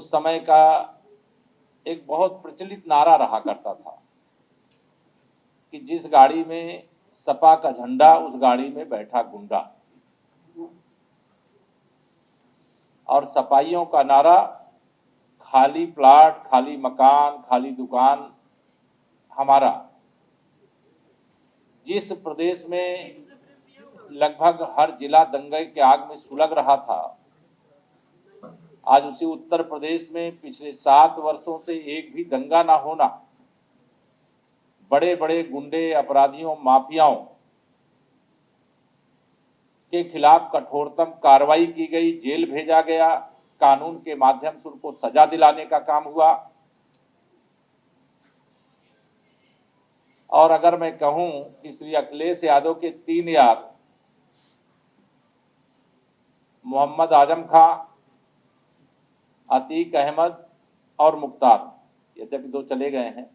उस समय का एक बहुत प्रचलित नारा रहा करता था कि जिस गाड़ी में सपा का झंडा उस गाड़ी में बैठा गुंडा। और सपाइयों का नारा खाली प्लाट, खाली मकान, खाली दुकान हमारा। जिस प्रदेश में लगभग हर जिला दंगे के आग में सुलग रहा था, आज उसी उत्तर प्रदेश में पिछले 7 वर्षों से एक भी दंगा ना होना, बड़े बड़े गुंडे, अपराधियों, माफियाओं के खिलाफ कठोरतम कार्रवाई की गई, जेल भेजा गया, कानून के माध्यम से उनको सजा दिलाने का काम हुआ। और अगर मैं कहूं कि श्री अखिलेश यादव के 3 यार मोहम्मद आजम खां, अतीक अहमद और मुख्तार, यद्यपि 2 चले गए हैं,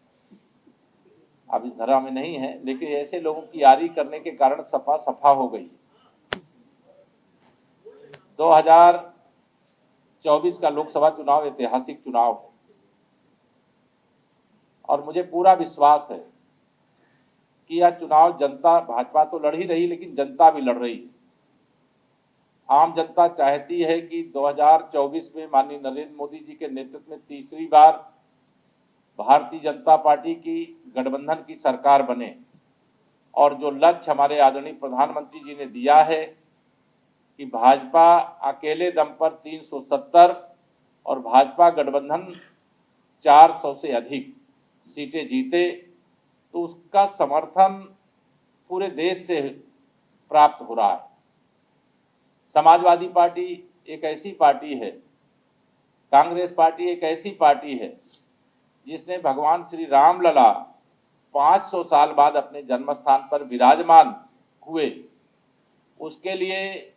अब इस धरा में नहीं है, लेकिन ऐसे लोगों की यारी करने के कारण सपा सफा हो गई। 2024 का लोकसभा चुनाव ऐतिहासिक चुनाव है और मुझे पूरा विश्वास है कि यह चुनाव जनता, भाजपा तो लड़ ही रही लेकिन जनता भी लड़ रही है। आम जनता चाहती है कि 2024 में माननीय नरेंद्र मोदी जी के नेतृत्व में तीसरी बार भारतीय जनता पार्टी की गठबंधन की सरकार बने और जो लक्ष्य हमारे आदरणीय प्रधानमंत्री जी ने दिया है कि भाजपा अकेले दम पर 370 और भाजपा गठबंधन 400 से अधिक सीटें जीते, तो उसका समर्थन पूरे देश से प्राप्त हो रहा है। समाजवादी पार्टी एक ऐसी पार्टी है, कांग्रेस पार्टी एक ऐसी पार्टी है जिसने भगवान श्री रामलला 500 साल बाद अपने जन्म स्थान पर विराजमान हुए, उसके लिए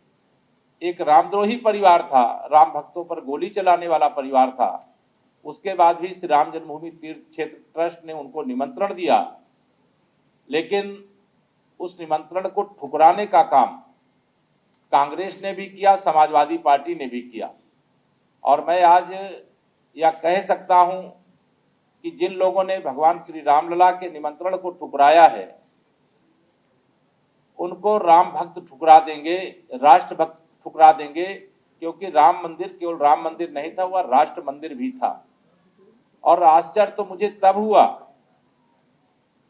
एक रामद्रोही परिवार था, राम भक्तों पर गोली चलाने वाला परिवार था। उसके बाद भी श्री राम जन्मभूमि तीर्थ क्षेत्र ट्रस्ट ने उनको निमंत्रण दिया, लेकिन उस निमंत्रण को ठुकराने का काम कांग्रेस ने भी किया, समाजवादी पार्टी ने भी किया। और मैं आज यह कह सकता हूं कि जिन लोगों ने भगवान श्री रामलला के निमंत्रण को ठुकराया है, उनको राम भक्त ठुकरा देंगे, राष्ट्र भक्त ठुकरा देंगे, क्योंकि राम मंदिर केवल राम मंदिर नहीं था, वह राष्ट्र मंदिर भी था। और आश्चर्य तो मुझे तब हुआ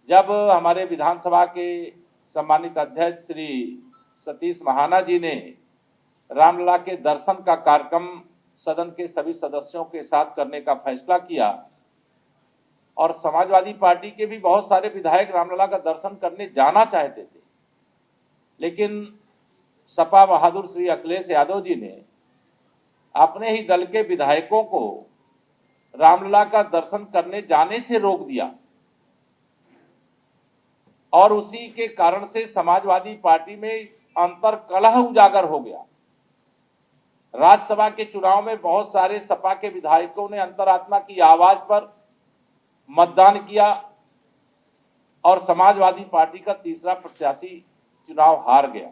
जब हमारे विधानसभा के सम्मानित अध्यक्ष श्री सतीश महाना जी ने रामलला के दर्शन का कार्यक्रम सदन के सभी सदस्यों के साथ करने का फैसला किया और समाजवादी पार्टी के भी बहुत सारे विधायक रामलला का दर्शन करने जाना चाहते थे, लेकिन सपा बहादुर श्री अखिलेश यादव जी ने अपने ही दल के विधायकों को रामलला का दर्शन करने जाने से रोक दिया और उसी के कारण से समाजवादी पार्टी में अंतर कलह उजागर हो गया। राज्यसभा के चुनाव में बहुत सारे सपा के विधायकों ने अंतरात्मा की आवाज पर मतदान किया और समाजवादी पार्टी का तीसरा प्रत्याशी चुनाव हार गया।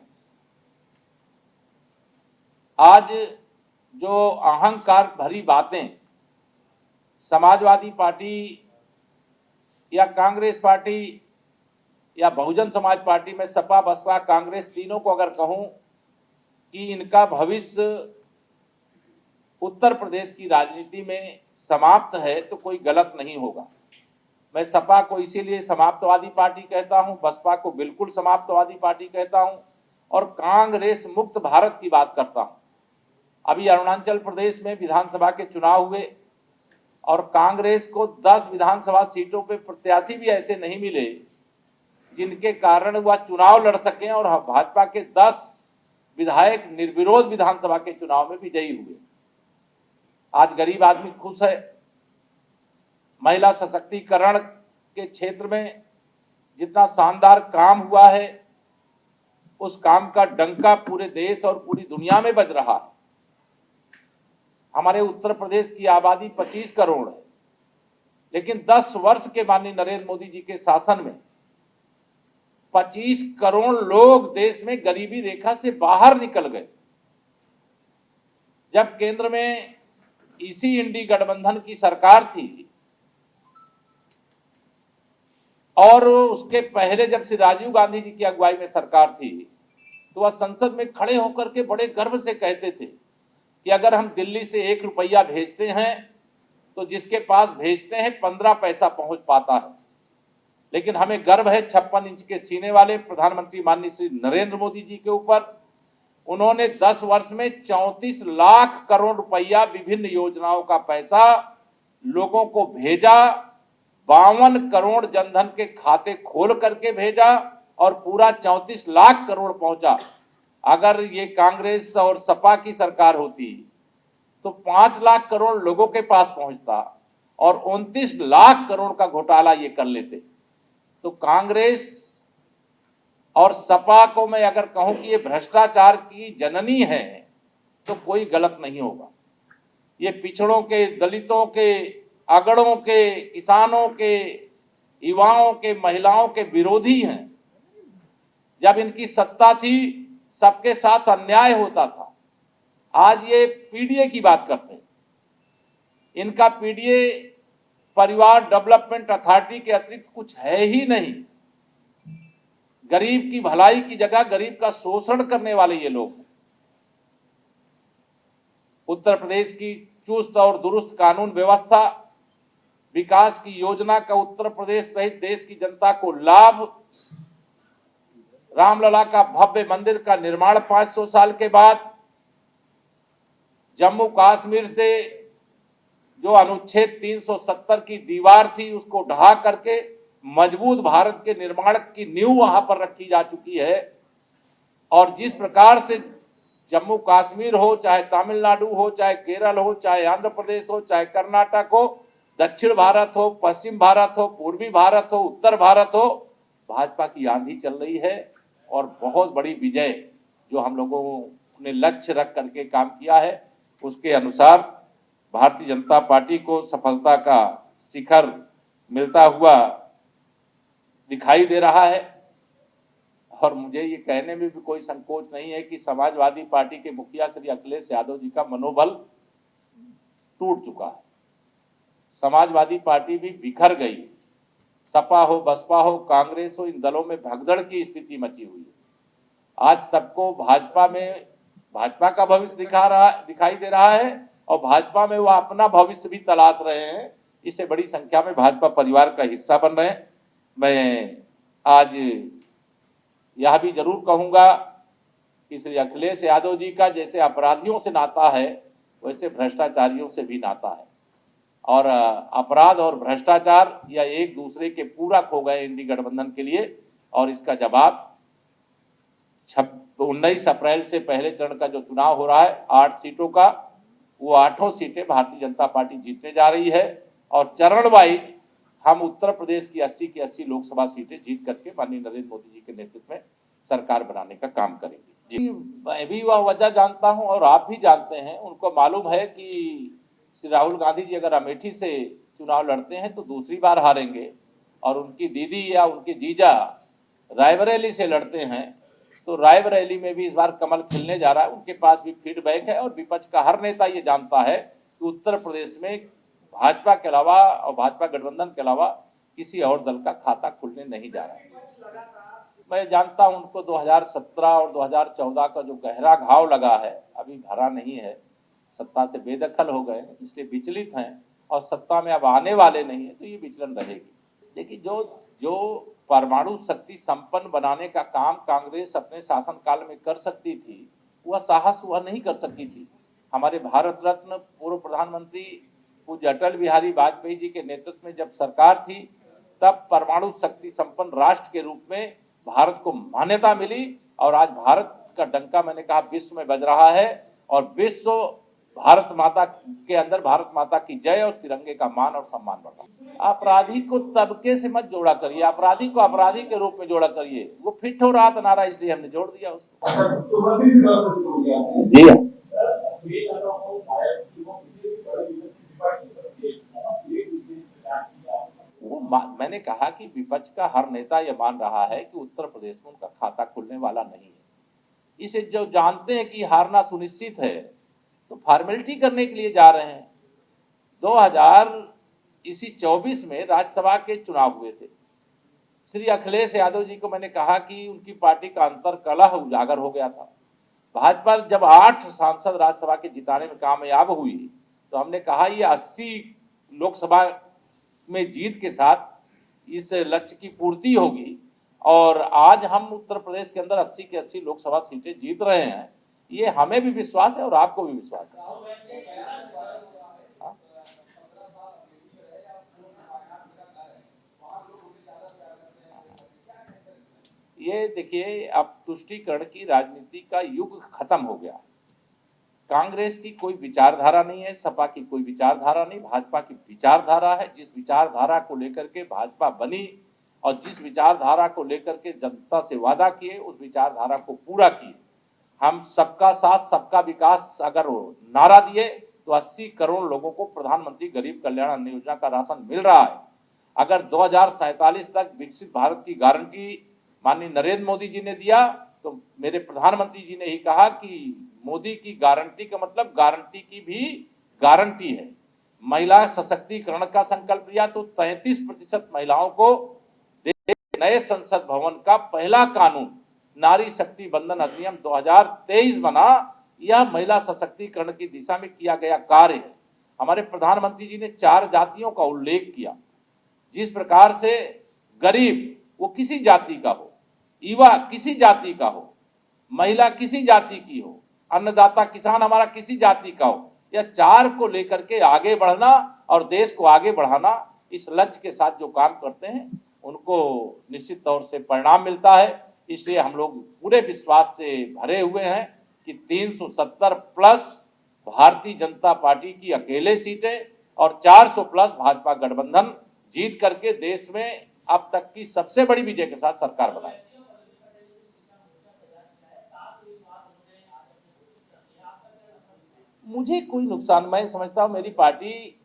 आज जो अहंकार भरी बातें समाजवादी पार्टी या कांग्रेस पार्टी या बहुजन समाज पार्टी में सपा, बसपा, कांग्रेस तीनों को अगर कहूं कि इनका भविष्य उत्तर प्रदेश की राजनीति में समाप्त है, तो कोई गलत नहीं होगा। मैं सपा को इसीलिए समाप्तवादी पार्टी कहता हूं, बसपा को बिल्कुल समाप्तवादी पार्टी कहता हूं और कांग्रेस मुक्त भारत की बात करता हूं। अभी अरुणाचल प्रदेश में विधानसभा के चुनाव हुए और कांग्रेस को 10 विधानसभा सीटों पे प्रत्याशी भी ऐसे नहीं मिले जिनके कारण वह चुनाव लड़ सके और भाजपा के 10 विधायक निर्विरोध विधानसभा के चुनाव में विजयी हुए। आज गरीब आदमी खुश है। महिला सशक्तिकरण के क्षेत्र में जितना शानदार काम हुआ है, उस काम का डंका पूरे देश और पूरी दुनिया में बज रहा है। हमारे उत्तर प्रदेश की आबादी 25 करोड़ है, लेकिन 10 वर्ष के माननीय नरेंद्र मोदी जी के शासन में 25 करोड़ लोग देश में गरीबी रेखा से बाहर निकल गए। जब केंद्र में इसी इंडी गठबंधन की सरकार थी और उसके पहले जब श्री राजीव गांधी जी की अगुवाई में सरकार थी तो वह संसद में खड़े होकर के बड़े गर्व से कहते थे कि अगर हम दिल्ली से 1 रुपया भेजते हैं तो जिसके पास भेजते हैं 15 पैसा पहुंच पाता है। लेकिन हमें गर्व है 56 इंच के सीने वाले प्रधानमंत्री माननीय श्री नरेंद्र मोदी जी के ऊपर। उन्होंने 10 वर्ष में 34 लाख करोड़ रुपया विभिन्न योजनाओं का पैसा लोगों को भेजा, 52 करोड़ जनधन के खाते खोल करके भेजा और पूरा 34 लाख करोड़ पहुंचा। अगर ये कांग्रेस और सपा की सरकार होती तो 5 लाख करोड़ लोगों के पास पहुंचता और 29 लाख करोड़ का घोटाला ये कर लेते। तो कांग्रेस और सपा को मैं अगर कहूं कि ये भ्रष्टाचार की जननी है तो कोई गलत नहीं होगा। ये पिछड़ों के, दलितों के, अगड़ों के, किसानों के, युवाओं के, महिलाओं के विरोधी हैं। जब इनकी सत्ता थी सबके साथ अन्याय होता था। आज ये पीडीए की बात करते हैं। इनका पीडीए परिवार डेवलपमेंट अथॉरिटी के अतिरिक्त कुछ है ही नहीं। गरीब की भलाई की जगह गरीब का शोषण करने वाले ये लोग। उत्तर प्रदेश की चुस्त और दुरुस्त कानून व्यवस्था, विकास की योजना का उत्तर प्रदेश सहित देश की जनता को लाभ, रामलला का भव्य मंदिर का निर्माण 500 साल के बाद, जम्मू कश्मीर से जो अनुच्छेद 370 की दीवार थी उसको ढहा करके मजबूत भारत के निर्माण की नींव वहां पर रखी जा चुकी है। और जिस प्रकार से जम्मू कश्मीर हो, चाहे तमिलनाडु हो, चाहे केरल हो, चाहे आंध्र प्रदेश हो, चाहे कर्नाटक हो, दक्षिण भारत हो, पश्चिम भारत हो, पूर्वी भारत हो, उत्तर भारत हो, भाजपा की आंधी चल रही है। और बहुत बड़ी विजय जो हम लोगों ने लक्ष्य रख करके काम किया है उसके अनुसार भारतीय जनता पार्टी को सफलता का शिखर मिलता हुआ दिखाई दे रहा है। और मुझे ये कहने में भी कोई संकोच नहीं है कि समाजवादी पार्टी के मुखिया श्री अखिलेश यादव जी का मनोबल टूट चुका है। समाजवादी पार्टी भी बिखर गई। सपा हो, बसपा हो, कांग्रेस हो, इन दलों में भगदड़ की स्थिति मची हुई है। आज सबको भाजपा का भविष्य दिखाई दे रहा है और भाजपा में वह अपना भविष्य भी तलाश रहे हैं। इससे बड़ी संख्या में भाजपा परिवार का हिस्सा बन रहे हैं। मैं आज यह भी जरूर कहूंगा कि श्री अखिलेश यादव जी का जैसे अपराधियों से नाता है वैसे भ्रष्टाचारियों से भी नाता है। और अपराध और भ्रष्टाचार या एक दूसरे के पूरक हो गए इंडी गठबंधन के लिए। और इसका जवाब 19 अप्रैल से पहले चरण का जो चुनाव हो रहा है 8 सीटों का, वो 8 सीटें भारतीय जनता पार्टी जीतने जा रही है। और चरण वाइज हम उत्तर प्रदेश की 80 की 80 लोकसभा सीटें जीत करके माननीय नरेंद्र मोदी जी के नेतृत्व में सरकार बनाने का काम करेंगे। जी, मैं भी वह वजह जानता हूं और आप भी जानते हैं। उनको मालूम है कि श्री राहुल गांधी जी अगर अमेठी से चुनाव लड़ते हैं तो दूसरी बार हारेंगे और उनकी दीदी या उनके जीजा रायबरेली से लड़ते हैं तो रायबरेली में भी इस बार कमल खिलने जा रहा है। उनके पास भी फीडबैक है और विपक्ष का हर नेता ये जानता है कि उत्तर प्रदेश में भाजपा के अलावा और भाजपा गठबंधन के अलावा किसी और दल का खाता खुलने नहीं जा रहा है। मैं जानता हूं उनको 2017 और 2014 का जो गहरा घाव लगा है अभी भरा नहीं है। सत्ता से बेदखल हो गए इसलिए विचलित हैं और सत्ता में अब आने वाले नहीं है तो ये विचलन रहेगी। देखिए, जो परमाणु शक्ति संपन्न बनाने का काम कांग्रेस अपने शासनकाल में कर सकती थी वह साहस वह नहीं कर सकी थी। हमारे भारत रत्न पूर्व प्रधानमंत्री पूज्य अटल बिहारी वाजपेयी जी के नेतृत्व में जब सरकार थी तब परमाणु शक्ति संपन्न राष्ट्र के रूप में भारत को मान्यता मिली। और आज भारत का डंका मैंने कहा विश्व में बज रहा है और विश्व भारत माता के अंदर भारत माता की जय और तिरंगे का मान और सम्मान बढ़ रहा है। अपराधी को तबके से मत जोड़ा करिए, अपराधी को अपराधी के रूप में जोड़ा करिए। वो फिट हो रहा था नारा इसलिए हमने जोड़ दिया उसको। जी हाँ, वो मैंने कहा कि विपक्ष का हर नेता यह मान रहा है कि उत्तर प्रदेश में उनका खाता खुलने वाला नहीं है। इसे जो जानते हैं कि हारना सुनिश्चित है तो फॉर्मेलिटी करने के लिए जा रहे हैं। 2024 में राज्यसभा के चुनाव हुए थे। श्री अखिलेश यादव जी को मैंने कहा कि उनकी पार्टी का अंतर कलह उजागर हो गया था। भाजपा जब 8 सांसद राज्यसभा के जिताने में कामयाब हुई तो हमने कहा ये 80 लोकसभा में जीत के साथ इस लक्ष्य की पूर्ति होगी, और आज हम उत्तर प्रदेश के अंदर 80 के 80 लोकसभा सीटें जीत रहे हैं। ये हमें भी विश्वास है और आपको भी विश्वास है। ये देखिए, अब तुष्टीकरण की राजनीति का युग खत्म हो गया। कांग्रेस की कोई विचारधारा नहीं है, सपा की कोई विचारधारा नहीं, भाजपा की विचारधारा है। जिस विचारधारा को लेकर के भाजपा बनी और जिस विचारधारा को लेकर के जनता से वादा किए, उस विचारधारा को पूरा किए। हम सबका साथ सबका विकास अगर नारा दिए तो 80 करोड़ लोगों को प्रधानमंत्री गरीब कल्याण अन्न योजना का राशन मिल रहा है। अगर 2047 तक विकसित भारत की गारंटी माननीय नरेंद्र मोदी जी ने दिया, तो मेरे प्रधानमंत्री जी ने ही कहा कि मोदी की गारंटी का मतलब गारंटी की भी गारंटी है। महिला सशक्तिकरण का संकल्प लिया तो 33% महिलाओं को नए संसद भवन का पहला कानून नारी शक्ति बंधन अधिनियम 2023 बना। यह महिला सशक्तिकरण की दिशा में किया गया कार्य है। हमारे प्रधानमंत्री जी ने 4 जातियों का उल्लेख किया। जिस प्रकार से गरीब वो किसी जाति का हो, युवा किसी जाति का हो, महिला किसी जाति की हो, अन्नदाता किसान हमारा किसी जाति का हो, यह 4 को लेकर के आगे बढ़ना और देश को आगे बढ़ाना, इस लक्ष्य के साथ जो काम करते हैं उनको निश्चित तौर से परिणाम मिलता है। इसलिए हम लोग पूरे विश्वास से भरे हुए हैं कि 370 प्लस भारतीय जनता पार्टी की अकेले सीटें और 400 प्लस भाजपा गठबंधन जीत करके देश में अब तक की सबसे बड़ी विजय के साथ सरकार बनाए। मुझे कोई नुकसान, मैं समझता हूं मेरी पार्टी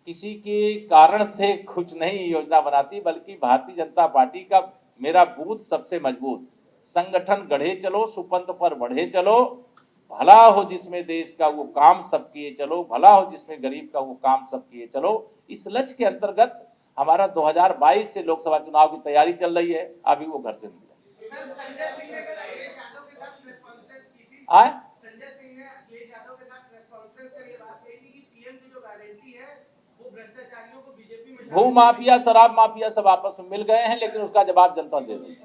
किसी के कारण से कुछ नहीं योजना बनाती, बल्कि भारतीय जनता पार्टी का मेरा बूथ सबसे मजबूत। संगठन गढ़े चलो, सुपंथ पर बढ़े चलो, भला हो जिसमें देश का वो काम सब किए चलो, भला हो जिसमें गरीब का वो काम सब किए चलो। इस लक्ष्य के अंतर्गत हमारा 2022 से लोकसभा चुनाव की तैयारी चल रही है। अभी वो घर से नहीं आए। भू माफिया, शराब माफिया सब आपस में मिल गए हैं, लेकिन उसका जवाब जनता दे रही है।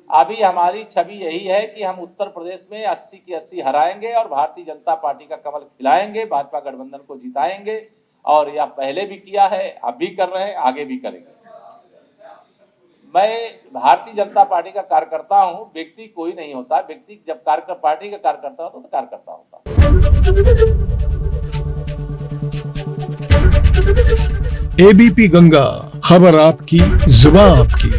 अभी हमारी छवि यही है कि हम उत्तर प्रदेश में 80 की 80 हराएंगे और भारतीय जनता पार्टी का कमल खिलाएंगे, भाजपा गठबंधन को जिताएंगे। और यह पहले भी किया है, अब भी कर रहे हैं, आगे भी करेंगे। मैं भारतीय जनता पार्टी का कार्यकर्ता हूं, व्यक्ति कोई नहीं होता। व्यक्ति जब पार्टी का कार्यकर्ता होता तो कार्यकर्ता होता। एबीपी गंगा, खबर आपकी, जुबान आपकी।